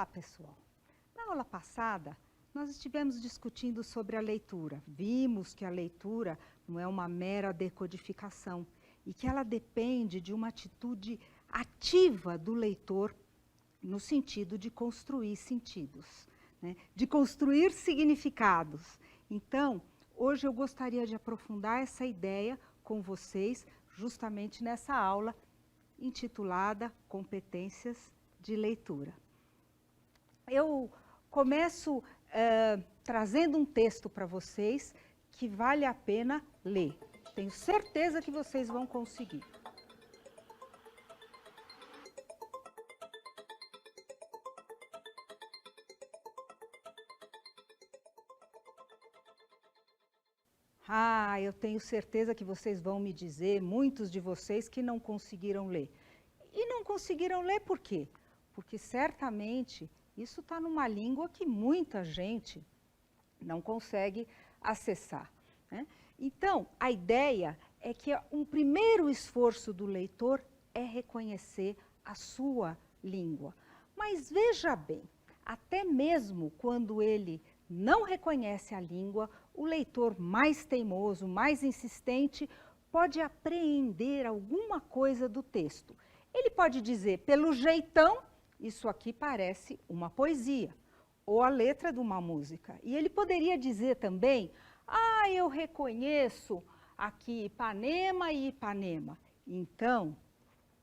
Olá, pessoal. Na aula passada, nós estivemos discutindo sobre a leitura. Vimos que a leitura não é uma mera decodificação e que ela depende de uma atitude ativa do leitor no sentido de construir sentidos, né? De construir significados. Então, hoje eu gostaria de aprofundar essa ideia com vocês, justamente nessa aula intitulada Competências de Leitura. Eu começo trazendo um texto para vocês que vale a pena ler. Tenho certeza que vocês vão conseguir. Eu tenho certeza que vocês vão me dizer, muitos de vocês, que não conseguiram ler. E não conseguiram ler por quê? Porque certamente isso está numa língua que muita gente não consegue acessar, né? Então, a ideia é que um primeiro esforço do leitor é reconhecer a sua língua. Mas veja bem, até mesmo quando ele não reconhece a língua, o leitor mais teimoso, mais insistente, pode apreender alguma coisa do texto. Ele pode dizer, pelo jeitão, isso aqui parece uma poesia, ou a letra de uma música. E ele poderia dizer também, eu reconheço aqui Ipanema e Ipanema. Então,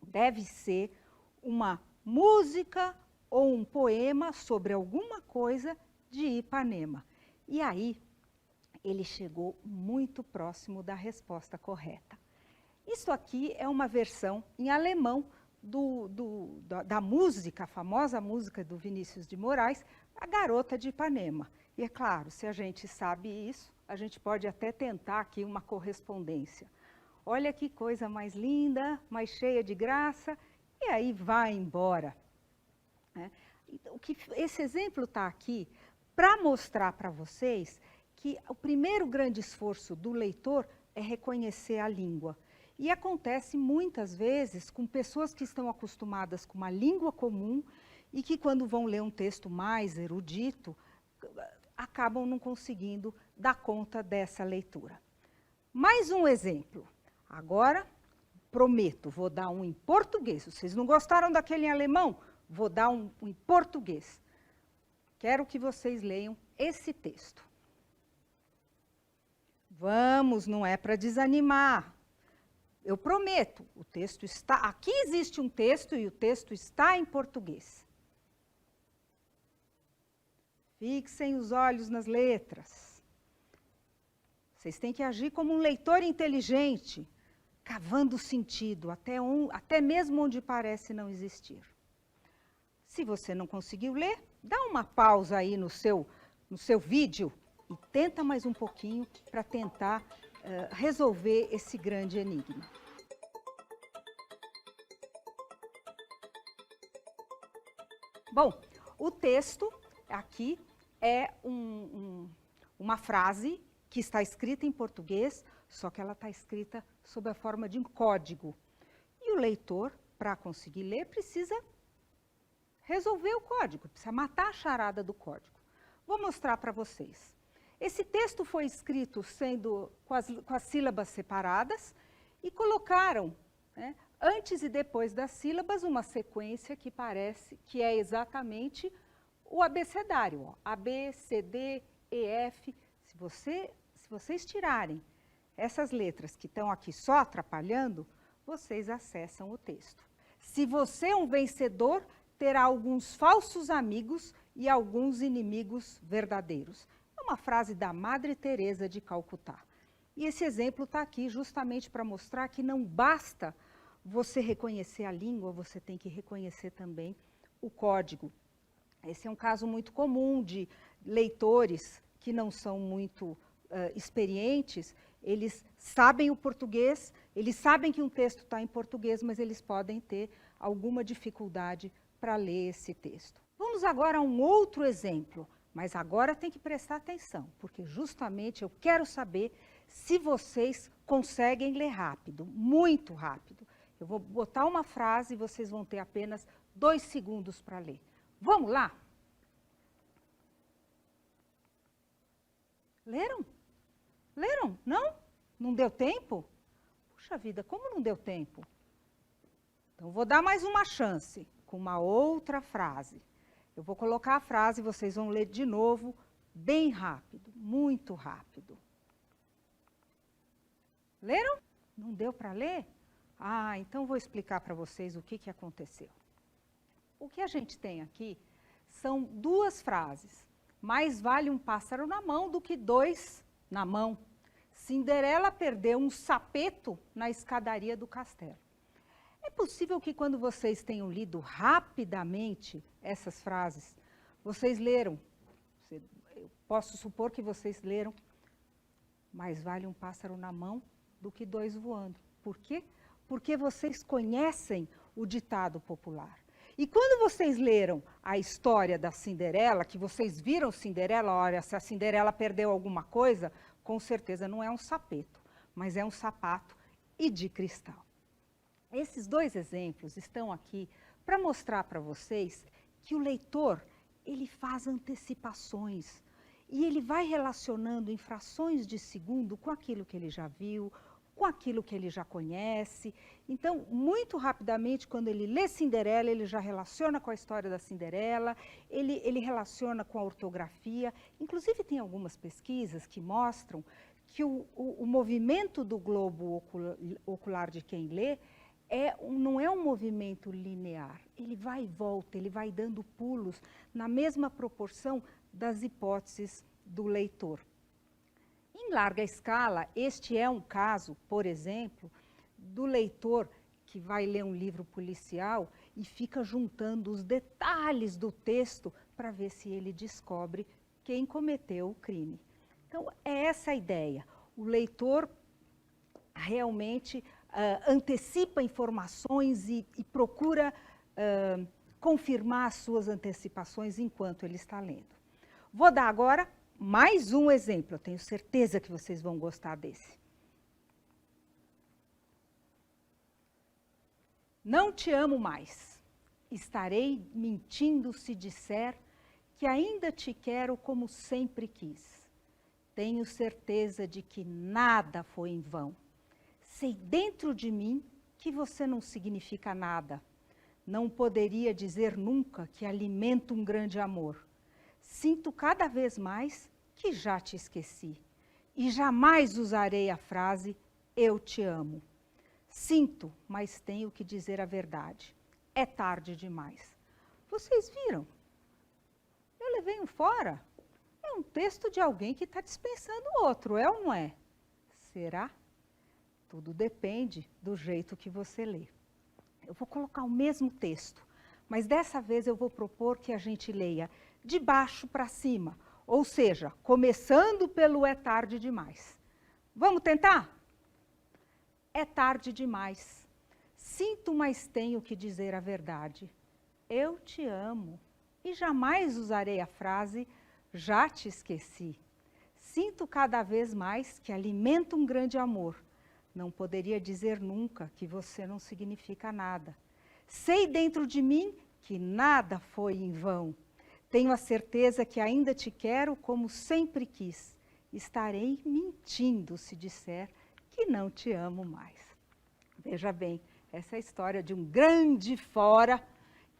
deve ser uma música ou um poema sobre alguma coisa de Ipanema. E aí, ele chegou muito próximo da resposta correta. Isso aqui é uma versão em alemão da música, a famosa música do Vinícius de Moraes, A Garota de Ipanema. E é claro, se a gente sabe isso, a gente pode até tentar aqui uma correspondência. Olha que coisa mais linda, mais cheia de graça, e aí vai embora, né? Esse exemplo está aqui para mostrar para vocês que o primeiro grande esforço do leitor é reconhecer a língua. E acontece muitas vezes com pessoas que estão acostumadas com uma língua comum e que, quando vão ler um texto mais erudito, acabam não conseguindo dar conta dessa leitura. Mais um exemplo. Agora, prometo, vou dar um em português. Vocês não gostaram daquele em alemão? Vou dar um em português. Quero que vocês leiam esse texto. Vamos, não é para desanimar. Eu prometo, o texto está... Aqui existe um texto e o texto está em português. Fixem os olhos nas letras. Vocês têm que agir como um leitor inteligente, cavando sentido, até mesmo onde parece não existir. Se você não conseguiu ler, dá uma pausa aí no seu vídeo e tenta mais um pouquinho para tentar resolver esse grande enigma. Bom, o texto aqui é uma frase que está escrita em português, só que ela está escrita sob a forma de um código. E o leitor, para conseguir ler, precisa resolver o código, precisa matar a charada do código. Vou mostrar para vocês. Esse texto foi escrito com as sílabas separadas e colocaram, né, antes e depois das sílabas, uma sequência que parece que é exatamente o abecedário. Ó, A, B, C, D, E, F. Se vocês tirarem essas letras que estão aqui só atrapalhando, vocês acessam o texto. Se você é um vencedor, terá alguns falsos amigos e alguns inimigos verdadeiros. É uma frase da Madre Teresa de Calcutá. E esse exemplo está aqui justamente para mostrar que não basta você reconhecer a língua, você tem que reconhecer também o código. Esse é um caso muito comum de leitores que não são muito experientes. Eles sabem o português, eles sabem que um texto está em português, mas eles podem ter alguma dificuldade para ler esse texto. Vamos agora a um outro exemplo, mas agora tem que prestar atenção, porque justamente eu quero saber se vocês conseguem ler rápido, muito rápido. Eu vou botar uma frase e vocês vão ter apenas 2 segundos para ler. Vamos lá? Leram? Leram? Não? Não deu tempo? Puxa vida, como não deu tempo? Então, vou dar mais uma chance, com uma outra frase. Eu vou colocar a frase, vocês vão ler de novo, bem rápido, muito rápido. Leram? Não deu para ler? Ah, então vou explicar para vocês o que aconteceu. O que a gente tem aqui são duas frases. Mais vale um pássaro na mão do que dois na mão. Cinderela perdeu um sapeto na escadaria do castelo. É possível que quando vocês tenham lido rapidamente essas frases, vocês leram, eu posso supor que vocês leram, mais vale um pássaro na mão do que dois voando. Por quê? Porque vocês conhecem o ditado popular. E quando vocês leram a história da Cinderela, que vocês viram Cinderela, olha, se a Cinderela perdeu alguma coisa, com certeza não é um sapeto, mas é um sapato e de cristal. Esses dois exemplos estão aqui para mostrar para vocês que o leitor, ele faz antecipações e ele vai relacionando em frações de segundo com aquilo que ele já viu, com aquilo que ele já conhece. Então, muito rapidamente, quando ele lê Cinderela, ele já relaciona com a história da Cinderela, ele relaciona com a ortografia. Inclusive, tem algumas pesquisas que mostram que o movimento do globo ocular de quem lê não é um movimento linear. Ele vai e volta, ele vai dando pulos na mesma proporção das hipóteses do leitor. Em larga escala, este é um caso, por exemplo, do leitor que vai ler um livro policial e fica juntando os detalhes do texto para ver se ele descobre quem cometeu o crime. Então, é essa a ideia. O leitor realmente antecipa informações e procura confirmar as suas antecipações enquanto ele está lendo. Vou dar agora mais um exemplo, eu tenho certeza que vocês vão gostar desse. Não te amo mais, estarei mentindo se disser que ainda te quero como sempre quis. Tenho certeza de que nada foi em vão. Sei dentro de mim que você não significa nada. Não poderia dizer nunca que alimento um grande amor. Sinto cada vez mais que já te esqueci. E jamais usarei a frase, eu te amo. Sinto, mas tenho que dizer a verdade. É tarde demais. Vocês viram? Eu levei um fora. É um texto de alguém que está dispensando o outro, é ou não é? Será? Tudo depende do jeito que você lê. Eu vou colocar o mesmo texto, mas dessa vez eu vou propor que a gente leia de baixo para cima, ou seja, começando pelo é tarde demais. Vamos tentar? É tarde demais. Sinto, mas tenho que dizer a verdade. Eu te amo e jamais usarei a frase já te esqueci. Sinto cada vez mais que alimento um grande amor. Não poderia dizer nunca que você não significa nada. Sei dentro de mim que nada foi em vão. Tenho a certeza que ainda te quero como sempre quis. Estarei mentindo se disser que não te amo mais. Veja bem, essa é a história de um grande fora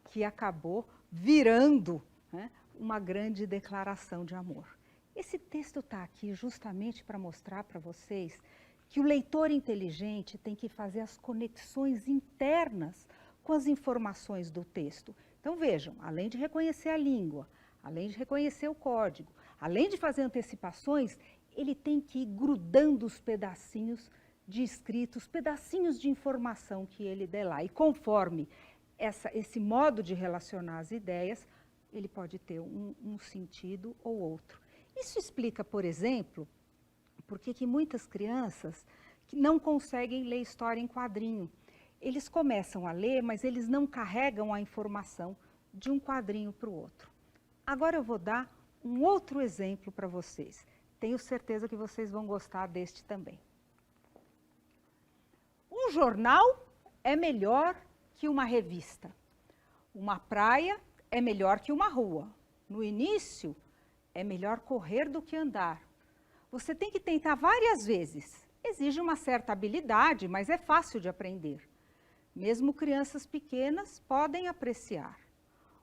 que acabou virando, né, uma grande declaração de amor. Esse texto está aqui justamente para mostrar para vocês que o leitor inteligente tem que fazer as conexões internas com as informações do texto. Então vejam, além de reconhecer a língua, além de reconhecer o código, além de fazer antecipações, ele tem que ir grudando os pedacinhos de escritos, pedacinhos de informação que ele der lá. E conforme esse modo de relacionar as ideias, ele pode ter um sentido ou outro. Isso explica, por exemplo, por que muitas crianças que não conseguem ler história em quadrinho. Eles começam a ler, mas eles não carregam a informação de um quadrinho para o outro. Agora eu vou dar um outro exemplo para vocês. Tenho certeza que vocês vão gostar deste também. Um jornal é melhor que uma revista. Uma praia é melhor que uma rua. No início, é melhor correr do que andar. Você tem que tentar várias vezes. Exige uma certa habilidade, mas é fácil de aprender. Mesmo crianças pequenas podem apreciar.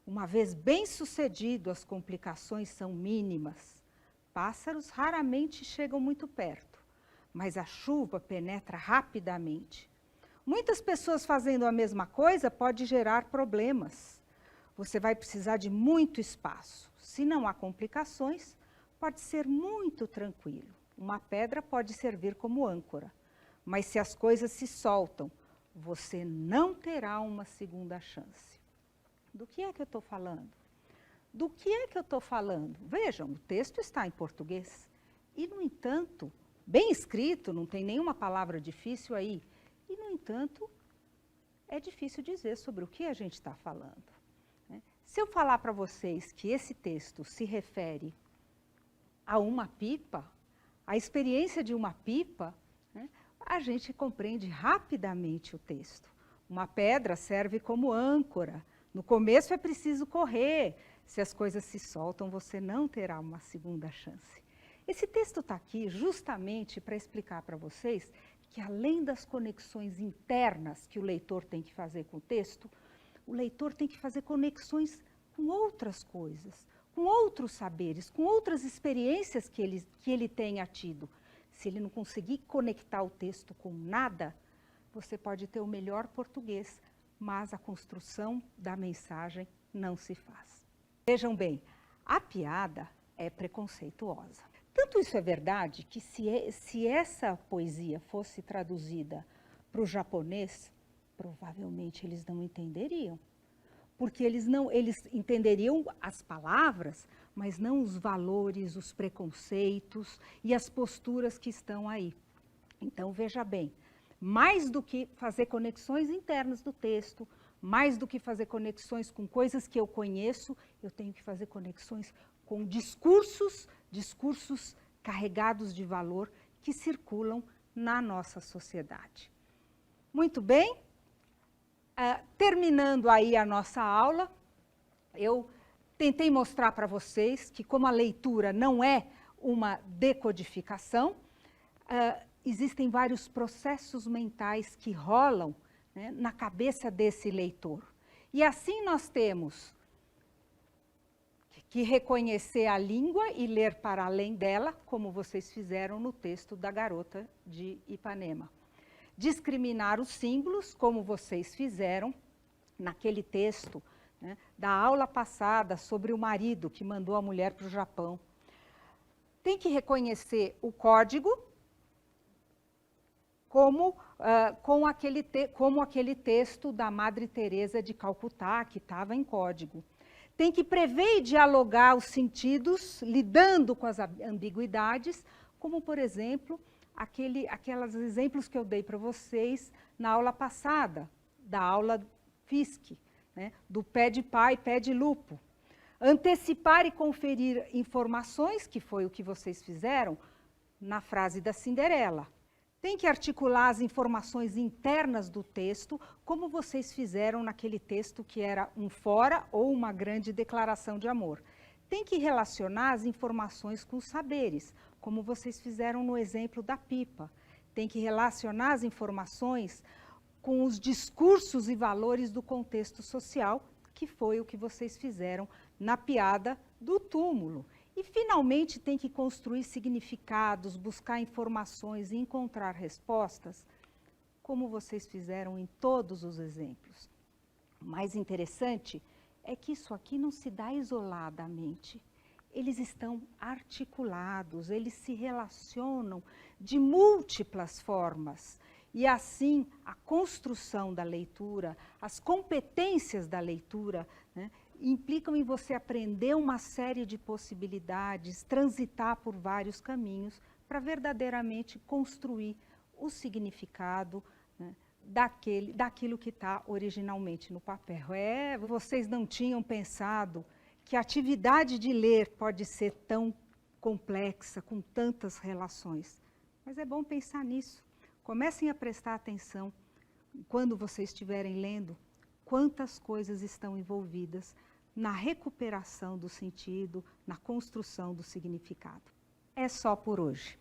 Uma vez bem-sucedido, as complicações são mínimas. Pássaros raramente chegam muito perto, mas a chuva penetra rapidamente. Muitas pessoas fazendo a mesma coisa pode gerar problemas. Você vai precisar de muito espaço. Se não há complicações, pode ser muito tranquilo. Uma pedra pode servir como âncora. Mas se as coisas se soltam, você não terá uma segunda chance. Do que é que eu estou falando? Do que é que eu estou falando? Vejam, o texto está em português. E, no entanto, bem escrito, não tem nenhuma palavra difícil aí. E, no entanto, é difícil dizer sobre o que a gente está falando. Se eu falar para vocês que esse texto se refere a uma pipa, a experiência de uma pipa, a gente compreende rapidamente o texto. Uma pedra serve como âncora. No começo é preciso correr. Se as coisas se soltam, você não terá uma segunda chance. Esse texto está aqui justamente para explicar para vocês que, além das conexões internas que o leitor tem que fazer com o texto, o leitor tem que fazer conexões com outras coisas, com outros saberes, com outras experiências que ele tenha tido. Se ele não conseguir conectar o texto com nada, você pode ter o melhor português, mas a construção da mensagem não se faz. Vejam bem, a piada é preconceituosa. Tanto isso é verdade que se essa poesia fosse traduzida para o japonês, provavelmente eles não entenderiam. Porque eles entenderiam as palavras, mas não os valores, os preconceitos e as posturas que estão aí. Então, veja bem, mais do que fazer conexões internas do texto, mais do que fazer conexões com coisas que eu conheço, eu tenho que fazer conexões com discursos carregados de valor que circulam na nossa sociedade. Muito bem. Terminando aí a nossa aula, eu tentei mostrar para vocês que, como a leitura não é uma decodificação, existem vários processos mentais que rolam, né, na cabeça desse leitor. E assim nós temos que reconhecer a língua e ler para além dela, como vocês fizeram no texto da Garota de Ipanema. Discriminar os símbolos, como vocês fizeram naquele texto, né, da aula passada sobre o marido que mandou a mulher para o Japão. Tem que reconhecer o código como aquele texto da Madre Teresa de Calcutá, que estava em código. Tem que prever e dialogar os sentidos, lidando com as ambiguidades, como, por exemplo, aqueles exemplos que eu dei para vocês na aula passada, da aula FISC, né, do pé de pá e pé de lupo. Antecipar e conferir informações, que foi o que vocês fizeram na frase da Cinderela. Tem que articular as informações internas do texto, como vocês fizeram naquele texto que era um fora ou uma grande declaração de amor. Tem que relacionar as informações com os saberes, como vocês fizeram no exemplo da pipa. Tem que relacionar as informações com os discursos e valores do contexto social, que foi o que vocês fizeram na piada do túmulo. E, finalmente, tem que construir significados, buscar informações e encontrar respostas, como vocês fizeram em todos os exemplos. O mais interessante é que isso aqui não se dá isoladamente. Eles estão articulados, eles se relacionam de múltiplas formas. E assim, a construção da leitura, as competências da leitura, né, implicam em você aprender uma série de possibilidades, transitar por vários caminhos para verdadeiramente construir o significado, né, daquilo que está originalmente no papel. Vocês não tinham pensado que a atividade de ler pode ser tão complexa, com tantas relações. Mas é bom pensar nisso. Comecem a prestar atenção, quando vocês estiverem lendo, quantas coisas estão envolvidas na recuperação do sentido, na construção do significado. é só por hoje.